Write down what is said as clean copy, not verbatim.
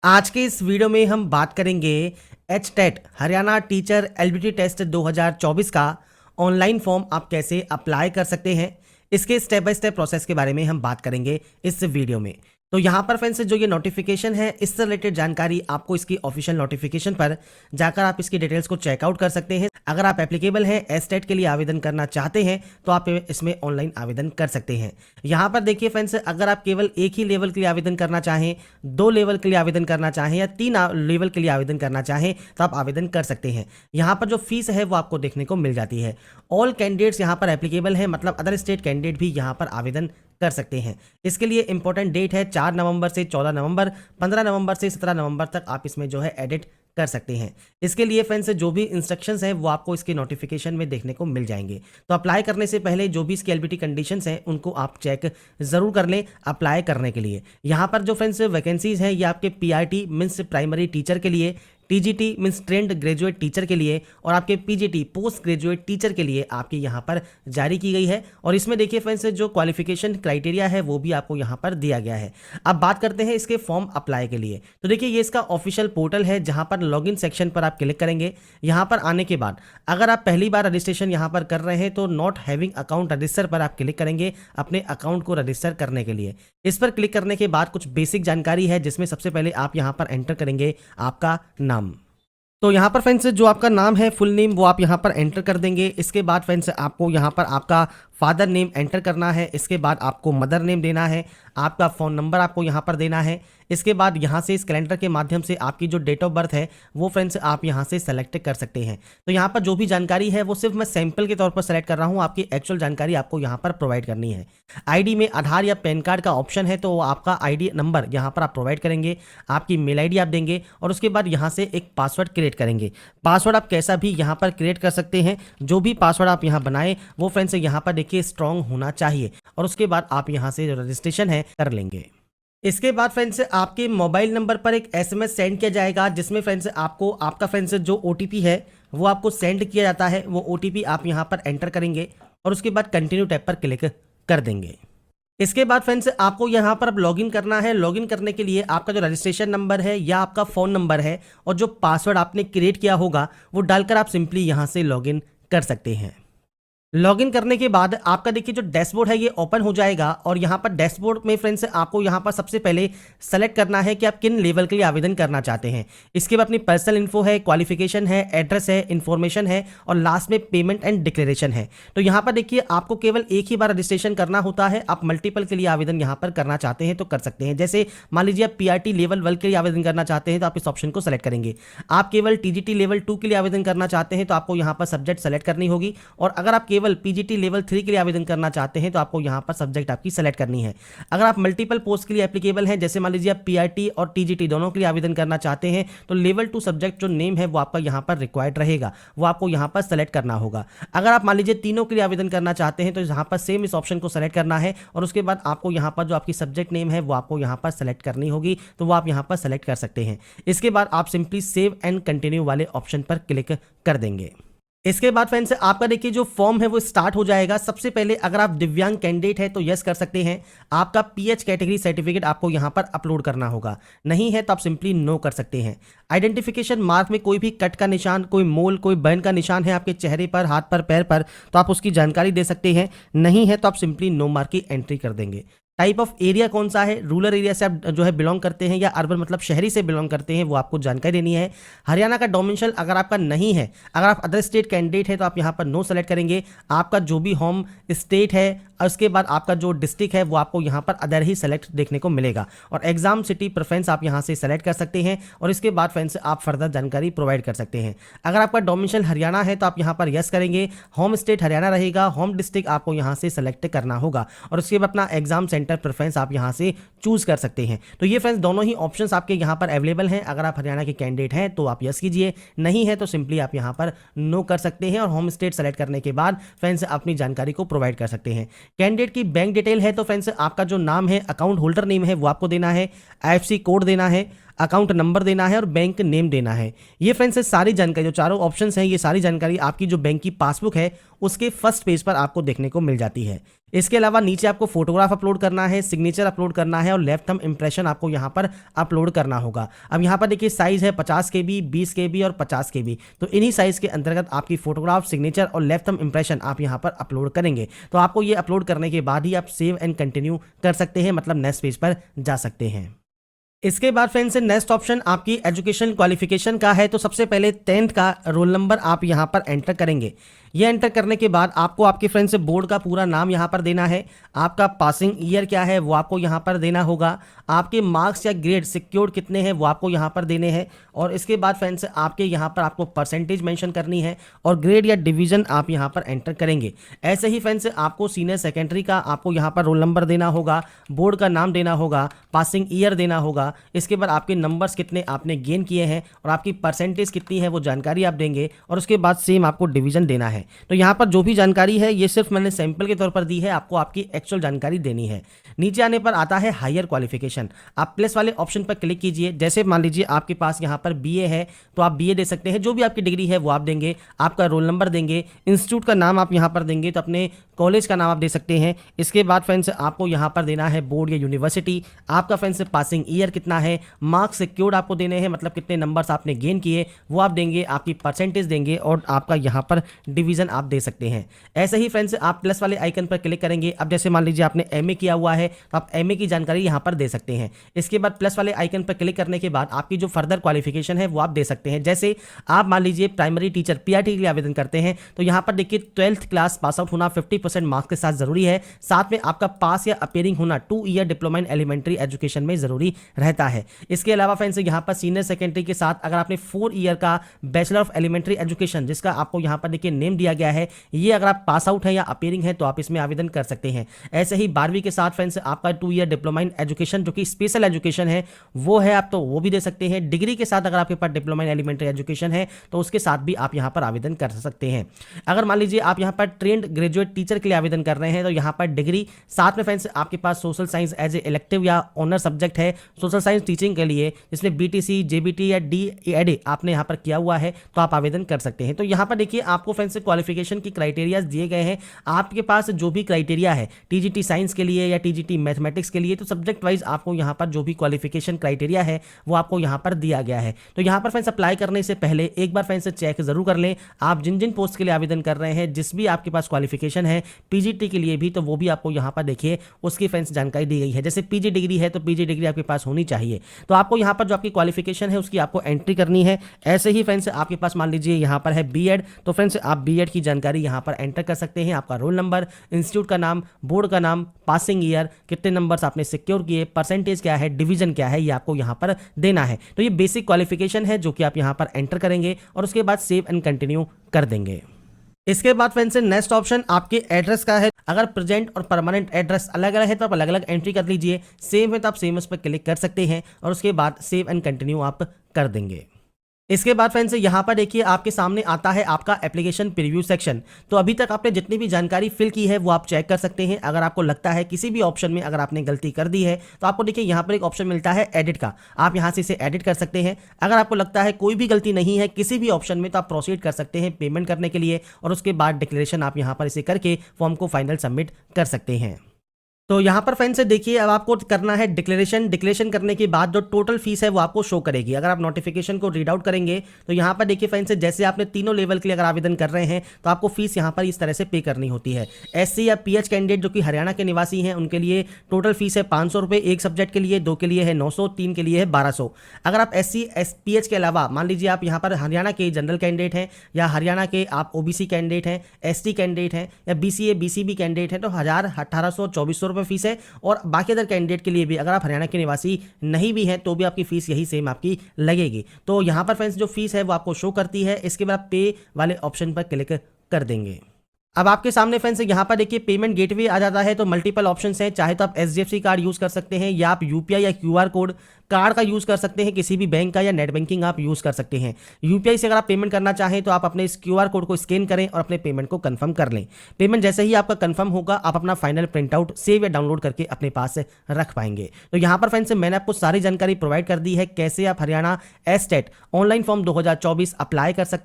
आज के इस वीडियो में हम बात करेंगे HTET Haryana teacher eligibility test 2024 का ऑनलाइन फॉर्म आप कैसे अप्लाई कर सकते हैं। इसके स्टेप बाय स्टेप प्रोसेस के बारे में हम बात करेंगे इस वीडियो में। तो यहाँ पर फ्रेंड्स जो ये नोटिफिकेशन है इससे रिलेटेड जानकारी आपको इसकी ऑफिशियल नोटिफिकेशन पर जाकर आप इसकी डिटेल्स को चेकआउट कर सकते हैं। अगर आप एप्लीकेबल हैं एचटेट के लिए आवेदन करना चाहते हैं तो आप इसमें ऑनलाइन आवेदन कर सकते हैं। यहाँ पर देखिए फ्रेंड्स, अगर आप केवल एक ही लेवल के लिए आवेदन करना चाहें, 2 लेवल के लिए आवेदन करना चाहें या 3 लेवल के लिए आवेदन करना चाहें तो आप आवेदन कर सकते हैं। यहाँ पर जो फीस है वो आपको देखने को मिल जाती है। ऑल कैंडिडेट्स यहाँ पर एप्लीकेबल हैं, मतलब अदर स्टेट कैंडिडेट भी यहाँ पर आवेदन कर सकते हैं। इसके लिए इंपॉर्टेंट डेट है 4 नवंबर से 14 नवंबर, 15 नवंबर से 17 नवंबर तक आप इसमें जो है एडिट कर सकते हैं। इसके लिए फ्रेंड्स जो भी इंस्ट्रक्शंस हैं वो आपको इसके नोटिफिकेशन में देखने को मिल जाएंगे। तो अप्लाई करने से पहले जो भी इसकी एलिजिबिलिटी कंडीशंस हैं उनको आप चेक जरूर कर लें अप्लाई करने के लिए। यहाँ पर जो फ्रेंड्स वैकेंसीज हैं ये आपके पीआरटी मीन्स प्राइमरी टीचर के लिए, TGT means trained graduate teacher के लिए और आपके पीजीटी पोस्ट ग्रेजुएट टीचर के लिए आपकी यहाँ पर जारी की गई है। और इसमें देखिए फ्रेंड्स जो क्वालिफिकेशन क्राइटेरिया है वो भी आपको यहाँ पर दिया गया है। अब बात करते हैं इसके फॉर्म अप्लाई के लिए। तो देखिए ये इसका ऑफिशियल पोर्टल है जहाँ पर लॉगिन सेक्शन पर आप क्लिक करेंगे। यहाँ पर आने के बाद अगर आप पहली बार रजिस्ट्रेशन यहाँ पर कर रहे हैं तो नॉट हैविंग अकाउंट रजिस्टर पर आप क्लिक करेंगे अपने अकाउंट को रजिस्टर करने के लिए। इस पर क्लिक करने के बाद कुछ बेसिक जानकारी है जिसमें सबसे पहले आप यहाँ पर एंटर करेंगे आपका नाम। तो यहाँ पर फ्रेंड्स जो आपका नाम है फुल नेम वो आप यहाँ पर एंटर कर देंगे। इसके बाद फ्रेंड्स आपको यहाँ पर आपका फादर नेम एंटर करना है। इसके बाद आपको मदर नेम देना है, आपका फ़ोन नंबर आपको यहाँ पर देना है। इसके बाद यहाँ से इस कैलेंडर के माध्यम से आपकी जो डेट ऑफ बर्थ है वो फ्रेंड्स आप यहाँ से सेलेक्ट कर सकते हैं। तो यहाँ पर जो भी जानकारी है वो सिर्फ मैं सैंपल के तौर पर सेलेक्ट कर रहा हूँ, आपकी एक्चुअल जानकारी आपको यहाँ पर प्रोवाइड करनी है। आईडी में आधार या पैन कार्ड का ऑप्शन है तो आपका आईडी नंबर यहाँ पर आप प्रोवाइड करेंगे, आपकी मेल आईडी आप देंगे और उसके बाद यहाँ से एक पासवर्ड क्रिएट करेंगे। पासवर्ड आप कैसा भी यहाँ पर क्रिएट कर सकते हैं, जो भी पासवर्ड आप यहाँ बनाए वो फ्रेंड्स यहाँ पर देखिए स्ट्रॉन्ग होना चाहिए और उसके बाद आप यहाँ से जो रजिस्ट्रेशन है कर लेंगे। इसके बाद फ्रेंड्स आपके मोबाइल नंबर पर एक एसएमएस सेंड किया जाएगा जिसमें फ्रेंड्स आपको आपका फ्रेंड्स जो ओटीपी है वो आपको सेंड किया जाता है। वो ओटीपी आप यहाँ पर एंटर करेंगे और उसके बाद कंटिन्यू टैब पर क्लिक कर देंगे। इसके बाद फ्रेंड्स आपको यहाँ पर अब लॉगिन करना है। लॉगिन करने के लिए आपका जो रजिस्ट्रेशन नंबर है या आपका फ़ोन नंबर है और जो पासवर्ड आपने क्रिएट किया होगा वो डालकर आप सिंपली यहाँ से लॉगिन कर सकते हैं। लॉगिन करने के बाद आपका देखिए जो डैशबोर्ड है ये ओपन हो जाएगा और यहाँ पर डैशबोर्ड में फ्रेंड्स आपको यहाँ पर सबसे पहले सेलेक्ट करना है कि आप किन लेवल के लिए आवेदन करना चाहते हैं। इसके बाद अपनी पर्सनल इन्फो है, क्वालिफिकेशन है, एड्रेस है, इन्फॉर्मेशन है और लास्ट में पेमेंट एंड डिक्लेरेशन है। तो यहाँ पर देखिए आपको केवल एक ही बार रजिस्ट्रेशन करना होता है। आप मल्टीपल के लिए आवेदन यहाँ पर करना चाहते हैं तो कर सकते हैं। जैसे मान लीजिए आप पीआरटी लेवल 1 के लिए आवेदन करना चाहते हैं तो आप इस ऑप्शन को सेलेक्ट करेंगे। आप केवल टीजीटी लेवल 2 के लिए आवेदन करना चाहते हैं तो आपको यहाँ पर सब्जेक्ट सेलेक्ट करनी होगी और अगर आप केवल पीजीटी लेवल 3 के लिए आवेदन करना चाहते हैं तो आपको यहाँ पर सब्जेक्ट आपकी सेलेक्ट करनी है। अगर आप मल्टीपल पोस्ट के लिए एप्लीकेबल हैं, जैसे मान लीजिए आप पीआरटी और टीजीटी दोनों के लिए आवेदन करना चाहते हैं तो लेवल 2 सब्जेक्ट जो नेम है वो आपका यहाँ पर रिक्वायर्ड रहेगा, वो आपको यहाँ पर सेलेक्ट करना होगा। अगर आप मान लीजिए तीनों के लिए आवेदन करना चाहते हैं तो यहाँ पर सेम इस ऑप्शन को सेलेक्ट करना है और उसके बाद आपको यहाँ पर जो आपकी सब्जेक्ट नेम है वो आपको यहाँ पर सेलेक्ट करनी होगी, तो वो आप यहाँ पर सेलेक्ट कर सकते हैं। इसके बाद आप सिंपली सेव एंड कंटिन्यू वाले ऑप्शन पर क्लिक कर देंगे। इसके बाद फ्रेंड्स आपका देखिए जो फॉर्म है वो स्टार्ट हो जाएगा। सबसे पहले अगर आप दिव्यांग कैंडिडेट है तो यस कर सकते हैं। आपका पीएच कैटेगरी सर्टिफिकेट आपको यहाँ पर अपलोड करना होगा, नहीं है तो आप सिंपली नो कर सकते हैं। आइडेंटिफिकेशन मार्क में कोई भी कट का निशान, कोई मोल, कोई बर्न का निशान है आपके चेहरे पर, हाथ पर, पैर पर तो आप उसकी जानकारी दे सकते हैं, नहीं है तो आप सिंपली नो मार्क की एंट्री कर देंगे। टाइप ऑफ एरिया कौन सा है, रूरल एरिया से आप जो है बिलोंग करते हैं या अर्बन मतलब शहरी से बिलोंग करते हैं, वो आपको जानकारी देनी है। हरियाणा का डोमिसाइल अगर आपका नहीं है, अगर आप अदर स्टेट कैंडिडेट है तो आप यहाँ पर नो सेलेक्ट करेंगे। आपका जो भी होम स्टेट है और उसके बाद आपका जो डिस्ट्रिक्ट है वो आपको यहाँ पर अदर ही सेलेक्ट देखने को मिलेगा और एग्जाम सिटी प्रेफरेंस आप यहाँ से सेलेक्ट कर सकते हैं और इसके बाद फ्रेंड्स आप फर्दर जानकारी प्रोवाइड कर सकते हैं। अगर आपका डोमिसाइल हरियाणा है तो आप यहाँ पर यस करेंगे, होम स्टेट हरियाणा रहेगा, होम डिस्ट्रिक्ट आपको यहाँ से सेलेक्ट करना होगा और उसके बाद अपना एग्जाम सेंटर प्रेफरेंस आप यहाँ से चूज कर सकते हैं। तो ये फ्रेंड्स दोनों ही ऑप्शंस आपके यहाँ पर अवेलेबल हैं। अगर आप हरियाणा के कैंडिडेट हैं तो आप यस कीजिए, नहीं है तो सिंपली आप यहाँ पर नो कर सकते हैं और होम स्टेट सेलेक्ट करने के बाद फ्रेंड्स अपनी जानकारी को प्रोवाइड कर सकते हैं। कैंडिडेट की बैंक डिटेल है तो फ्रेंड्स आपका जो नाम है, अकाउंट होल्डर नेम है वो आपको देना है, आईएफएससी कोड देना है, अकाउंट नंबर देना है और बैंक नेम देना है। ये फ्रेंड्स सारी जानकारी जो चारों ऑप्शंस हैं ये सारी जानकारी आपकी जो बैंक की पासबुक है उसके फर्स्ट पेज पर आपको देखने को मिल जाती है। इसके अलावा नीचे आपको फोटोग्राफ अपलोड करना है, सिग्नेचर अपलोड करना है और लेफ्ट थंब इंप्रेशन आपको यहाँ पर अपलोड करना होगा। अब यहाँ पर देखिए साइज है 50 KB, 20 KB और 50 KB। तो इन्हीं साइज के अंतर्गत आपकी फोटोग्राफ, सिग्नेचर और लेफ्ट थंब इंप्रेशन आप यहाँ पर अपलोड करेंगे। तो आपको ये अपलोड करने के बाद ही आप सेव एंड कंटिन्यू कर सकते हैं, मतलब नेक्स्ट पेज पर जा सकते हैं। इसके बाद फ्रेंड्स नेक्स्ट ऑप्शन आपकी एजुकेशन क्वालिफिकेशन का है। तो सबसे पहले 10th का रोल नंबर आप यहाँ पर एंटर करेंगे। ये एंटर करने के बाद आपको आपके फ्रेंड्स बोर्ड का पूरा नाम यहाँ पर देना है, आपका पासिंग ईयर क्या है वो आपको यहाँ पर देना होगा, आपके मार्क्स या ग्रेड सिक्योर्ड कितने हैं वो आपको यहाँ पर देने हैं, और इसके बाद फ्रेंड्स आपके यहाँ पर आपको परसेंटेज मेंशन करनी है और ग्रेड या डिवीजन आप यहाँ पर एंटर करेंगे। ऐसे ही फ्रेंड्स आपको सीनियर सेकेंडरी का आपको यहाँ पर रोल नंबर देना होगा, बोर्ड का नाम देना होगा, पासिंग ईयर देना होगा, इसके बाद आपके नंबर्स कितने आपने गेन किए हैं और आपकी परसेंटेज कितनी है वो जानकारी आप देंगे, और उसके बाद सेम आपको डिवीजन देना है। तो यहाँ पर जो भी जानकारी है ये सिर्फ मैंने सैंपल के तौर पर दी है, आपको आपकी एक्चुअल जानकारी देनी है। नीचे आने पर आता है हायर क्वालिफिकेशन। आप प्लस वाले ऑप्शन पर क्लिक कीजिए। जैसे मान लीजिए आपके पास यहाँ पर बीए है तो आप बीए दे सकते हैं, जो भी आपकी डिग्री है वो आप देंगे, आपका रोल नंबर देंगे, इंस्टीट्यूट का नाम आप यहाँ पर देंगे तो अपने कॉलेज का नाम आप दे सकते हैं। इसके बाद फ्रेंड्स आपको यहाँ पर देना है बोर्ड या यूनिवर्सिटी, आपका फ्रेंड्स पासिंग ईयर कितना है, मार्क्स सिक्योर्ड आपको देने हैं, मतलब कितने नंबर्स आपने गेन किए वो आप देंगे, आपकी परसेंटेज देंगे और आपका यहाँ पर डिवीजन आप दे सकते हैं। ऐसे ही फ्रेंड्स आप प्लस वाले आइकन पर क्लिक करेंगे। अब जैसे मान लीजिए आपने एमए किया हुआ है तो आप एमए की जानकारी यहाँ पर दे सकते हैं। इसके बाद प्लस वाले आइकन पर क्लिक करने के बाद आपकी जो फर्दर क्वालिफिकेशन है वो आप दे सकते हैं। जैसे आप मान लीजिए प्राइमरी टीचर पीआरटी के लिए आवेदन करते हैं तो यहाँ पर देखिए 12th क्लास पास आउट होना 50% मार्क्स के साथ जरूरी है, साथ में आपका पास या अपीयरिंग होना 2 year diploma in elementary education में जरूरी रहता है। इसके अलावा फ्रेंड्स यहाँ पर सीनियर सेकेंडरी के साथ अगर आपने 4 ईयर का बैचलर ऑफ एलिमेंट्री एजुकेशन, जिसका आपको यहाँ पर देखिए नेम दिया गया है, ये अगर आप पास आउट है या अपीयरिंग है तो आप इसमें आवेदन कर सकते हैं। ऐसे ही 12वीं के साथ फ्रेंड्स आपका 2 ईयर डिप्लोमा इन एजुकेशन जो कि स्पेशल एजुकेशन है वो है, आप तो वो भी दे सकते हैं। डिग्री के साथ अगर आपके पास डिप्लोमा इन एलिमेंट्री एजुकेशन है तो उसके साथ भी आप यहाँ पर आवेदन कर सकते हैं। अगर मान लीजिए आप यहाँ पर ट्रेंड ग्रेजुएट टीचर के लिए आवेदन कर रहे हैं तो यहाँ पर डिग्री, साथ में फ्रेंड्स आपके पास social science as a elective या ऑनर सब्जेक्ट है सोशल साइंस टीचिंग के लिए, जिसमें बीटीसी, जेबीटी या डीएड आपने यहाँ पर किया हुआ है तो आप आवेदन कर सकते हैं। तो यहाँ पर देखिए आपको फ्रेंड्स क्वालिफिकेशन की क्राइटेरिया दिए गए हैं। आपके पास जो भी क्राइटेरिया है टीजीटी साइंस के लिए या टीजीटी मैथमेटिक्स के लिए, तो सब्जेक्ट वाइज आपको यहाँ पर जो भी क्वालिफिकेशन क्राइटेरिया है वो आपको यहाँ पर दिया गया है। तो यहाँ पर फ्रेंड्स अप्लाई करने से पहले एक बार फ्रेंड्स चेक जरूर कर लें आप जिन जिन पोस्ट के लिए आवेदन कर रहे हैं, जिस भी आपके पास क्वालिफिकेशन है पीजीटी के लिए भी, तो वो भी आपको यहाँ पर देखिए उसकी फ्रेंड्स जानकारी दी गई है। जैसे पीजी डिग्री है तो पीजी डिग्री आपके पास होनी चाहिए, तो आपको यहाँ पर जो आपकी क्वालिफिकेशन है उसकी आपको एंट्री करनी है। ऐसे ही फ्रेंड्स आपके पास मान लीजिए यहाँ पर है बीएड, तो फ्रेंड्स आप बीएड की जानकारी यहाँ पर एंटर कर सकते हैं। आपका रोल नंबर, इंस्टीट्यूट का नाम, बोर्ड का नाम, पासिंग ईयर, कितने नंबर्स आपने सिक्योर किए, परसेंटेज क्या है, डिवीजन क्या है, ये आपको यहाँ पर देना है। तो ये बेसिक क्वालिफिकेशन है जो कि आप यहाँ पर एंटर करेंगे और उसके बाद सेव एंड कंटिन्यू कर देंगे। इसके बाद फ्रेंड्स नेक्स्ट ऑप्शन आपके एड्रेस का है। अगर प्रेजेंट और परमानेंट एड्रेस अलग अलग है तो आप अलग अलग एंट्री कर लीजिए, सेम है तो आप सेम उस पर क्लिक कर सकते हैं और उसके बाद सेव एंड कंटिन्यू आप कर देंगे। इसके बाद फ्रेंड्स यहाँ पर देखिए आपके सामने आता है आपका एप्लीकेशन प्रीव्यू सेक्शन। तो अभी तक आपने जितनी भी जानकारी फिल की है वो आप चेक कर सकते हैं। अगर आपको लगता है किसी भी ऑप्शन में अगर आपने गलती कर दी है तो आपको देखिए यहाँ पर एक ऑप्शन मिलता है एडिट का, आप यहाँ से इसे एडिट कर सकते हैं। अगर आपको लगता है कोई भी गलती नहीं है किसी भी ऑप्शन में तो आप प्रोसीड कर सकते हैं पेमेंट करने के लिए, और उसके बाद डिक्लेरेशन आप यहाँ पर इसे करके फॉर्म को फाइनल सबमिट कर सकते हैं। तो यहाँ पर फ्रेंड्स देखिए अब आपको करना है डिक्लेरेशन करने के बाद जो टोटल फीस है वो आपको शो करेगी। अगर आप नोटिफिकेशन को रीड आउट करेंगे तो यहाँ पर देखिए फ्रेंड्स जैसे आपने तीनों लेवल के लिए अगर आवेदन कर रहे हैं तो आपको फीस यहाँ पर इस तरह से पे करनी होती है। एससी या पीएच कैंडिडेट जो कि हरियाणा के निवासी हैं उनके लिए टोटल फीस है 500 रुपये एक सब्जेक्ट के लिए, 2 के लिए है 900, 3 के लिए है 1200। अगर आप एससी पीएच के अलावा मान लीजिए आप यहाँ पर हरियाणा के जनरल कैंडिडेट हैं या हरियाणा के आप ओबीसी कैंडिडेट हैं, एसटी कैंडिडेट हैं या बीसीए बीसीबी कैंडिडेट हैं तो 1000, 1800, 2400 रुपये फीस है। और बाकी अदर कैंडिडेट के लिए भी अगर आप हरियाणा के निवासी नहीं भी हैं तो भी आपकी फीस यही सेम आपकी लगेगी। तो यहाँ पर फ्रेंड्स जो फीस है वो आपको शो करती है। इसके बाद आप पे वाले ऑप्शन पर क्लिक कर देंगे। अब आपके सामने फ्रेंड्स यहाँ पर देखिए पेमेंट गेटवे आ जाता है। तो मल्टीपल ऑप्शंस हैं, चाहे तो आप एचडीएफसी कार्ड यूज़ कर सकते हैं या आप यूपीआई या क्यूआर कोड कार्ड का यूज़ कर सकते हैं, किसी भी बैंक का या नेट बैंकिंग आप यूज़ कर सकते हैं। यूपीआई से अगर आप पेमेंट करना चाहें तो आप अपने इस क्यूआर कोड को स्कैन करें और अपने पेमेंट को कंफर्म कर लें। पेमेंट जैसे ही आपका कंफर्म होगा आप अपना फाइनल प्रिंट आउट सेव या डाउनलोड करके अपने पास रख पाएंगे। तो यहाँ पर फ्रेंड्स मैंने आपको सारी जानकारी प्रोवाइड कर दी है कैसे आप Haryana estate online form 2024 apply कर सकते